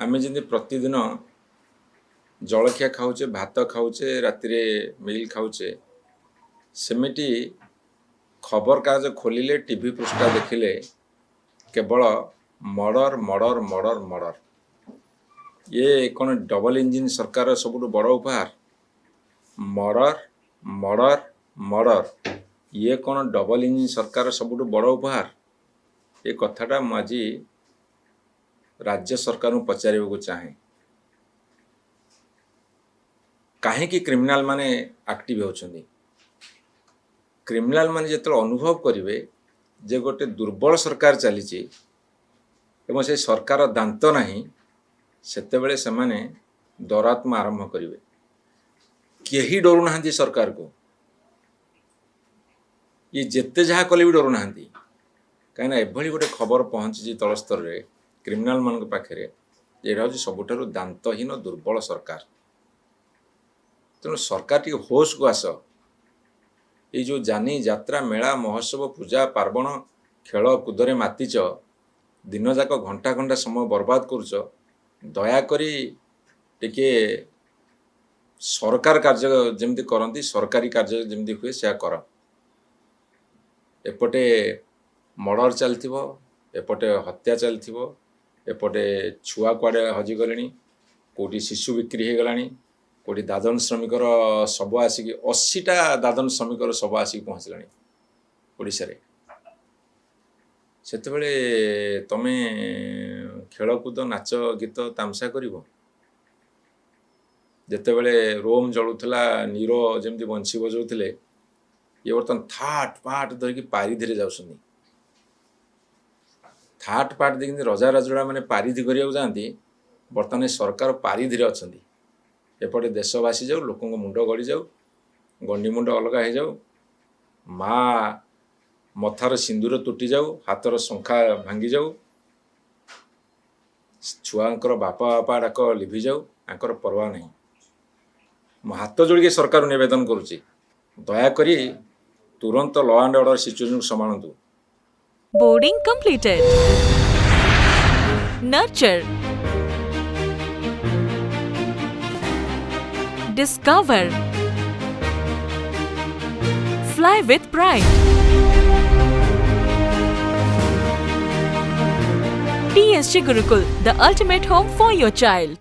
आमे जमी प्रतिदिन जलखिया खाऊचे भात खाऊचे राति मिल खाऊचे सेमिटी खबर कागज खोलिले टीवी पृष्ठा देखिले केवल मर्डर मर्डर मर्डर मर्डर ये कौन डबल इंजिन सरकार सबुठ बड़ उपहार मर्डर मर्डर मर्डर ये कौन डबल इंजिन सरकार सबुठ बड़ उपहार ये कथाटा आज राज्य सरकार पचार चाहे कहीं क्रिमिनाल माने एक्टिव होचंदी क्रिमिनाल माने जिते अनुभव करेंगे जे गोटे दुर्बल सरकार चली से सरकार दांत नहीं सेतेबेले से माने दौरात्मा आरंभ करेंगे केही डरू ना सरकार को ये जेते जहाँ कले भी डरू ना कहीं एभली गोटे खबर पहुँची तल स्तर में क्रिमिनाल मान पाखे यहाँ हूँ सबुठारु दांतहीन दुर्बल सरकार तेणु सरकार टी होश को आस ये जो जानी यात्रा मेला महोत्सव पूजा पार्वण खेल कूदरे मातिच दिन जाक घंटा घंटा समय बर्बाद करुच दयाकोरी टिके सरकार कार्य जमती करती सरकारी कार्य जमती हुए से कर एपटे मर्डर चलथिबो एपटे हत्या चलथिबो एपटे छुआ कुआडे हजिगले कोटी शिशु बिक्री हो गलानी कोटी दादन श्रमिकर शब आसिक 80टा दादन श्रमिकर शब आसिक पहुँचलानी ओडिशा रे सेतेबेले तमे खेलकूद नाच गीत तामसा करिवो जेतेबेले रोम जलुथला नीरो जेमती बंशी बजाउथिले ये बर्तन थाट पाट धरिकी पारी धीरे जाउछनी थाट पाट देखिए रजा राजड़ा मैंने पारिधि करिया जाती बर्तमान सरकार पारिधि अच्छा एपटे देश भासी जाऊ लोक मुंड गड़ी जाऊ गंडी मुंड अलग हो जाऊ माँ मथार सिंदूर तुटी जाऊ हाथर शंखा भांगी जाऊ छुआंकर बापा बापा डाक लिभि जाऊ आंकर परवा नहीं मो हाथ जोड़ी सरकार निवेदन करुच्ची दयाकोरी तुरंत लॉ एंड ऑर्डर सिचुएशन संभालतु Boarding completed. Nurture. Discover. Fly with pride. TSG Gurukul, the ultimate home for your child.